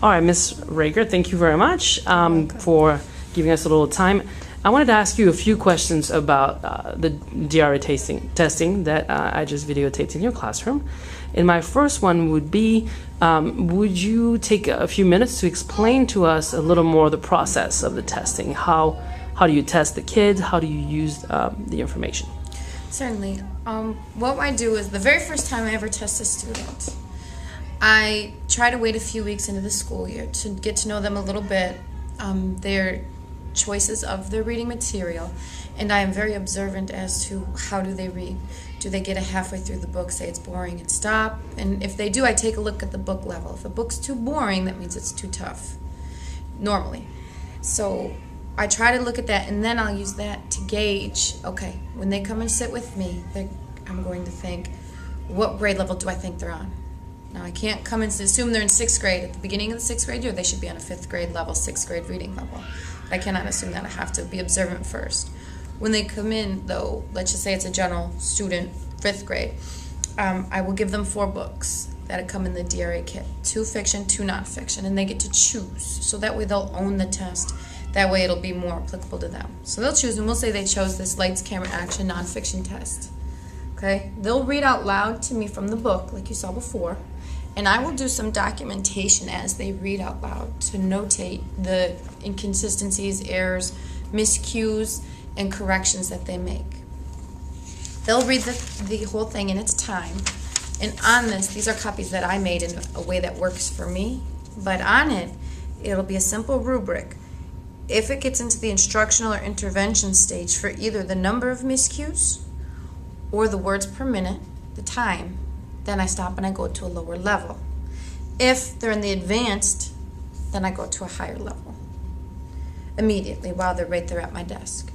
All right, Ms. Reichard, thank you very much for giving us a little time. I wanted to ask you a few questions about the DRA testing that I just videotaped in your classroom. And my first one would be, would you take a few minutes to explain to us a little more the process of the testing? How do you test the kids? How do you use the information? Certainly. What I do is the very first time I ever test a student, I try to wait a few weeks into the school year to get to know them a little bit, their choices of their reading material, and I am very observant as to how do they read. Do they get halfway through the book, say it's boring, and stop? And if they do, I take a look at the book level. If a book's too boring, that means it's too tough, normally. So I try to look at that, and then I'll use that to gauge, okay, when they come and sit with me, I'm going to think, what grade level do I think they're on? Now, I can't come and assume they're in 6th grade. At the beginning of the 6th grade year, they should be on a 5th grade level, 6th grade reading level. But I cannot assume that. I have to be observant first. When they come in, though, let's just say it's a general student, 5th grade, I will give them 4 books that come in the DRA kit, 2 fiction, 2 nonfiction, and they get to choose. So that way they'll own the test. That way it'll be more applicable to them. So they'll choose, and we'll say they chose this lights, camera, action, nonfiction test. Okay? They'll read out loud to me from the book, like you saw before, and I will do some documentation as they read out loud to notate the inconsistencies, errors, miscues, and corrections that they make. They'll read the whole thing in its time, and on this, these are copies that I made in a way that works for me, but on it, it'll be a simple rubric. If it gets into the instructional or intervention stage for either the number of miscues or the words per minute, the time, then I stop and I go to a lower level. If they're in the advanced, then I go to a higher level immediately while they're right there at my desk.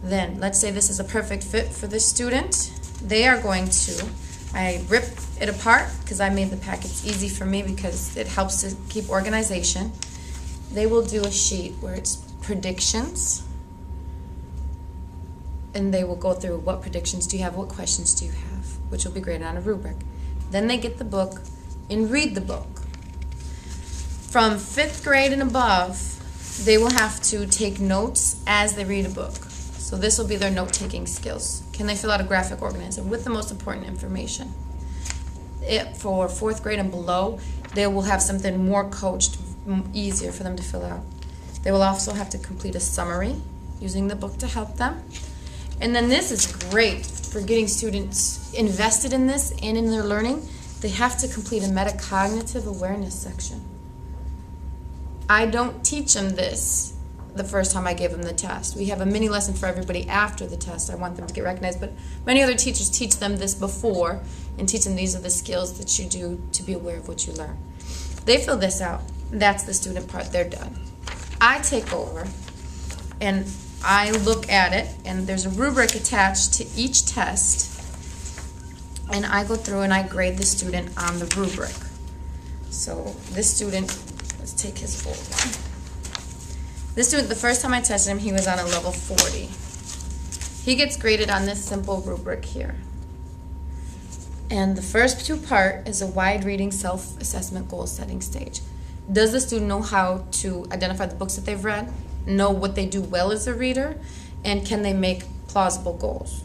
Then, let's say this is a perfect fit for this student. They are going to, I rip it apart because I made the packets easy for me because it helps to keep organization. They will do a sheet where it's predictions, and they will go through what predictions do you have, what questions do you have, which will be graded on a rubric. Then they get the book and read the book. From 5th grade and above, they will have to take notes as they read a book. So this will be their note-taking skills. Can they fill out a graphic organizer with the most important information? For 4th grade and below, they will have something more coached, easier for them to fill out. They will also have to complete a summary using the book to help them. And then this is great for getting students invested in this and in their learning. They have to complete a metacognitive awareness section. I don't teach them this the first time I gave them the test. We have a mini lesson for everybody after the test. I want them to get recognized, but many other teachers teach them this before and teach them these are the skills that you do to be aware of what you learn. They fill this out. That's the student part. They're done. I take over and I look at it, and there's a rubric attached to each test, and I go through and I grade the student on the rubric. So this student, let's take his full one. This student, the first time I tested him, he was on a level 40. He gets graded on this simple rubric here. And the first 2 part is a wide reading self-assessment goal setting stage. Does the student know how to identify the books that they've read, know what they do well as a reader, and can they make plausible goals?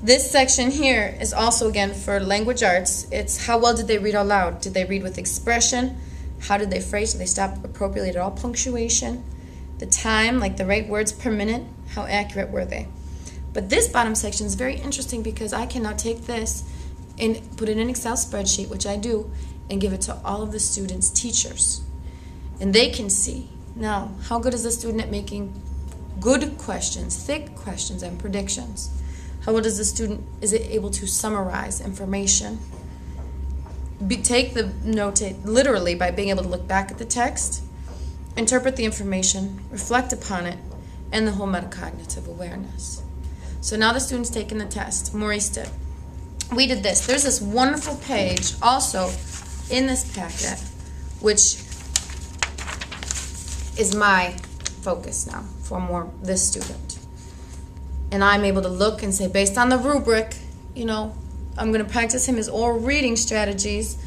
This section here is also, again, for language arts. It's how well did they read out loud? Did they read with expression? How did they phrase? Did they stop appropriately at all punctuation? The time, like the right words per minute, how accurate were they? But this bottom section is very interesting because I can now take this and put it in an Excel spreadsheet, which I do, and give it to all of the students' teachers. And they can see, now, how good is the student at making good questions, thick questions, and predictions? How well does the student, is it able to summarize information? Take the note literally by being able to look back at the text, interpret the information, reflect upon it, and the whole metacognitive awareness. So now the student's taking the test. Maurice did. We did this. There's this wonderful page also in this packet, which is my focus now for this student. And I'm able to look and say, based on the rubric, you know, I'm going to practice him his oral reading strategies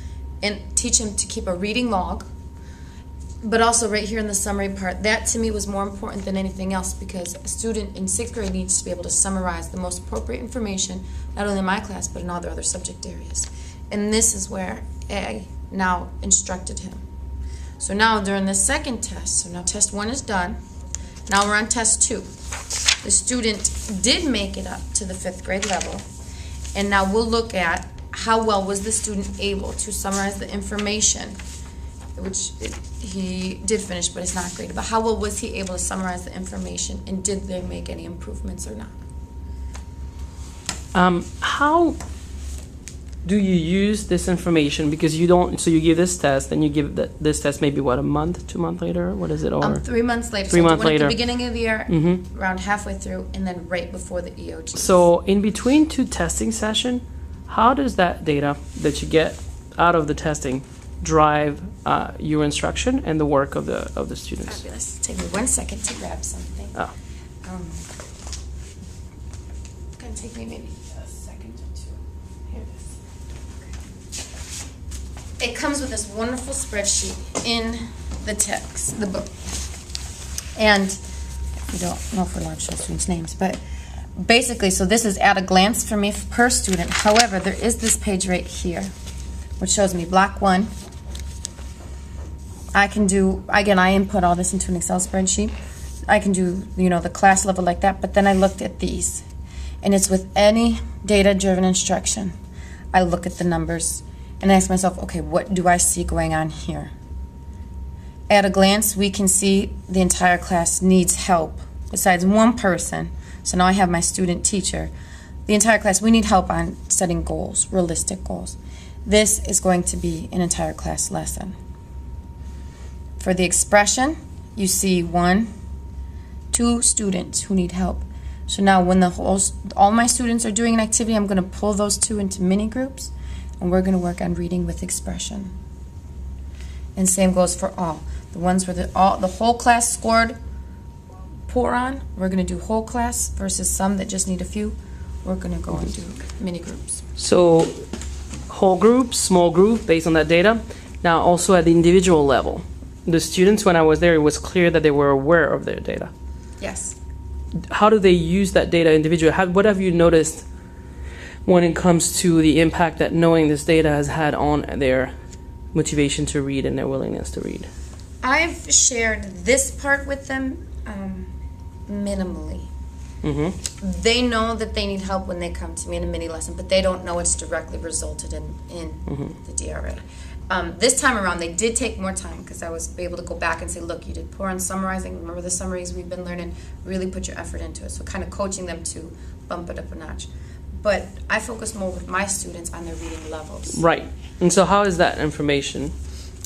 and teach him to keep a reading log. But also right here in the summary part, that to me was more important than anything else, because a student in 6th grade needs to be able to summarize the most appropriate information, not only in my class, but in all their other subject areas. And this is where I now instructed him. So now during the second test, so now test 1 is done, now we're on test 2. The student did make it up to the 5th grade level, and now we'll look at how well was the student able to summarize the information, which he did finish, but it's not great. But how well was he able to summarize the information, and did they make any improvements or not? How do you use this information? Because you don't, so you give this test, and you give this test maybe, what, a month, 2 months later? What is it? Or 3 months later. 3 months so later. At the beginning of the year, around halfway through, and then right before the EOG. So in between 2 testing sessions, how does that data that you get out of the testing drive your instruction and the work of the students? Fabulous. Take me 1 second to grab something. Oh. It's going to take me maybe a second or two. Here it is. It comes with this wonderful spreadsheet in the text, the book. And I don't know if we're allowed to show students' names, but basically, so this is at a glance for me per student. However, there is this page right here, which shows me block 1. I can do, again, I input all this into an Excel spreadsheet. I can do, the class level like that, but then I looked at these. And it's with any data-driven instruction. I look at the numbers and ask myself, okay, what do I see going on here? At a glance, we can see the entire class needs help, besides one person. So now I have my student teacher. The entire class, we need help on setting goals, realistic goals. This is going to be an entire class lesson. For the expression, you see 1, 2 students who need help. So now when all my students are doing an activity, I'm going to pull those 2 into mini groups, and we're going to work on reading with expression. And same goes for all. The ones where the whole class scored poor on, we're going to do whole class, versus some that just need a few, we're going to go and do mini groups. So whole group, small group, based on that data. Now also at the individual level. The students, when I was there, it was clear that they were aware of their data. Yes. How do they use that data individually? What have you noticed when it comes to the impact that knowing this data has had on their motivation to read and their willingness to read? I've shared this part with them minimally. They know that they need help when they come to me in a mini lesson, but they don't know it's directly resulted in the DRA. This time around, they did take more time, because I was able to go back and say, look, you did poor on summarizing. Remember the summaries we've been learning? Really put your effort into it. So kind of coaching them to bump it up a notch. But I focus more with my students on their reading levels. Right. And so how is that information,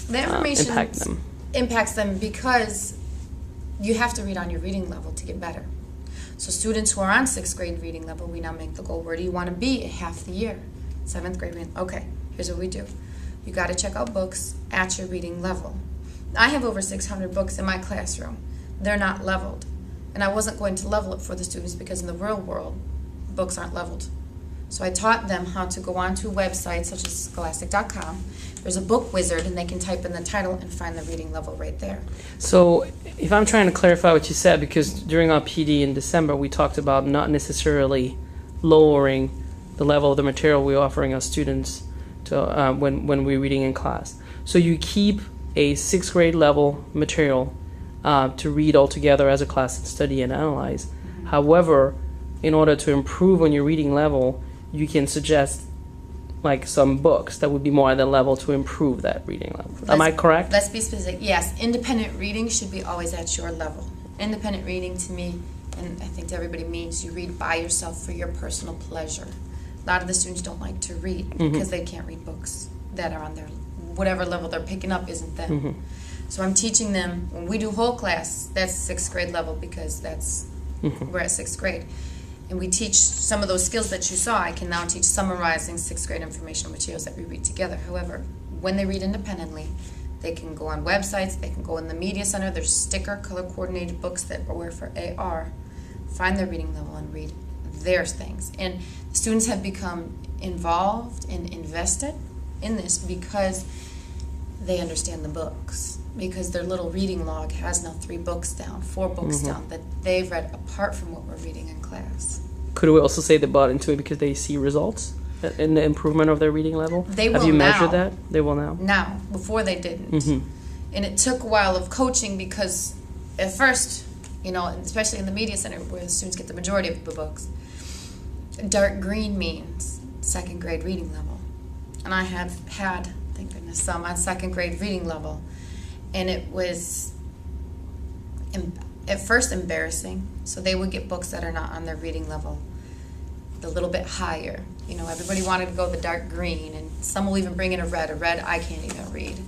impact them? Impacts them because you have to read on your reading level to get better. So students who are on 6th grade reading level, we now make the goal, where do you want to be at half the year? 7th grade reading. Okay, here's what we do. You got to check out books at your reading level. I have over 600 books in my classroom. They're not leveled. And I wasn't going to level it for the students, because in the real world, books aren't leveled. So I taught them how to go onto websites such as scholastic.com. There's a book wizard, and they can type in the title and find the reading level right there. So if I'm trying to clarify what you said, because during our PD in December, we talked about not necessarily lowering the level of the material we're offering our students to when we're reading in class. So you keep a 6th grade level material to read all together as a class and study and analyze. However, in order to improve on your reading level, you can suggest like some books that would be more at the level to improve that reading level. Am I correct? Let's be specific. Yes, independent reading should be always at your level. Independent reading to me, and I think to everybody, means you read by yourself for your personal pleasure. A lot of the students don't like to read because they can't read books that are on their, whatever level they're picking up isn't them. So I'm teaching them, when we do whole class, that's 6th grade level, because that's, we're at 6th grade. And we teach some of those skills that you saw. I can now teach summarizing 6th grade informational materials that we read together. However, when they read independently, they can go on websites, they can go in the media center, there's sticker color coordinated books that are for AR, find their reading level and read their things. And students have become involved and invested in this because they understand the books, because their little reading log has now 3 books down, 4 books down that they've read apart from what we're reading in class. Could we also say they bought into it because they see results in the improvement of their reading level? They will Have you measured now. that? They will now. Now, before they didn't. And it took a while of coaching, because at first, you know, especially in the media center where the students get the majority of the books, dark green means 2nd grade reading level. And I have had, thank goodness, some on 2nd grade reading level. And it was at first embarrassing. So they would get books that are not on their reading level, a little bit higher. You know, everybody wanted to go the dark green, and some will even bring in a red I can't even read.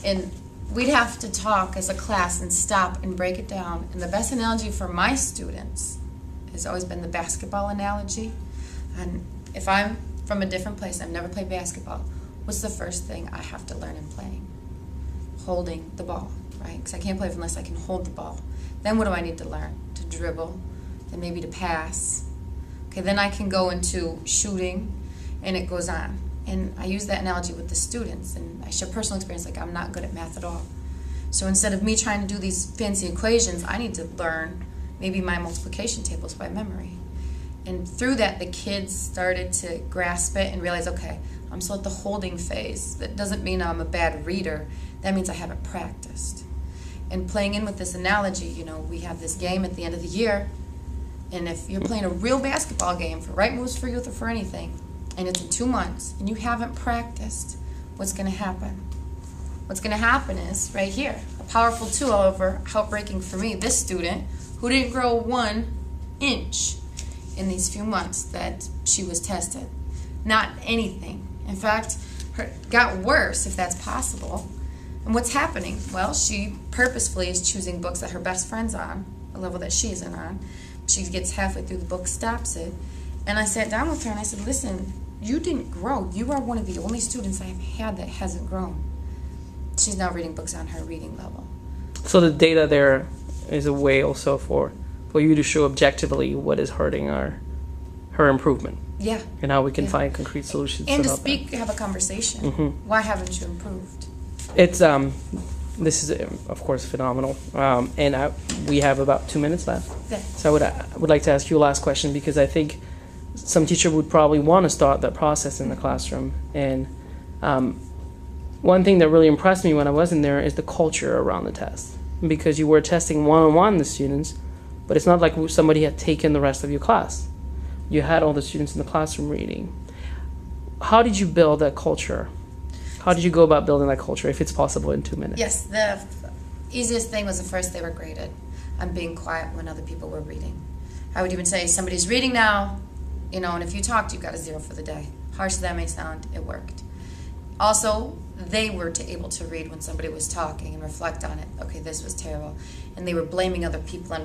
And we'd have to talk as a class and stop and break it down. And the best analogy for my students has always been the basketball analogy. And if I'm from a different place, I've never played basketball, what's the first thing I have to learn in playing? Holding the ball, right? Because I can't play unless I can hold the ball. Then what do I need to learn? To dribble, then maybe to pass. Okay, then I can go into shooting, and it goes on. And I use that analogy with the students, and I share personal experience, like I'm not good at math at all. So instead of me trying to do these fancy equations, I need to learn maybe my multiplication tables by memory. And through that, the kids started to grasp it and realize, okay, I'm still at the holding phase. That doesn't mean I'm a bad reader. That means I haven't practiced. And playing in with this analogy, you know, we have this game at the end of the year, and if you're playing a real basketball game for Right Moves for Youth or for anything, and it's in 2 months, and you haven't practiced, what's going to happen? What's going to happen is, right here, a powerful tool, however, heartbreaking for me, this student who didn't grow 1 inch in these few months that she was tested. Not anything. In fact, it got worse, if that's possible. And what's happening? Well, she purposefully is choosing books that her best friend's on, a level that she isn't on. She gets halfway through the book, stops it. And I sat down with her and I said, listen, you didn't grow. You are one of the only students I've had that hasn't grown. She's now reading books on her reading level. So the data there is a way also for you to show objectively what is hurting her improvement. Yeah. And how we can find concrete solutions. And to help speak, have a conversation. Why haven't you improved? It's this is of course phenomenal, and we have about 2 minutes left. Yeah. So I would like to ask you a last question, because I think some teacher would probably want to start that process in the classroom. And one thing that really impressed me when I was in there is the culture around the test, because you were testing one-on-one the students, but it's not like somebody had taken the rest of your class. You had all the students in the classroom reading. How did you build that culture? How did you go about building that culture, if it's possible, in 2 minutes? Yes, the easiest thing was the first they were graded on being quiet when other people were reading. I would even say, somebody's reading now, you know, and if you talked, you got a 0 for the day. Harsh as that may sound, it worked. Also, they were able to read when somebody was talking and reflect on it. Okay, this was terrible. And they were blaming other people and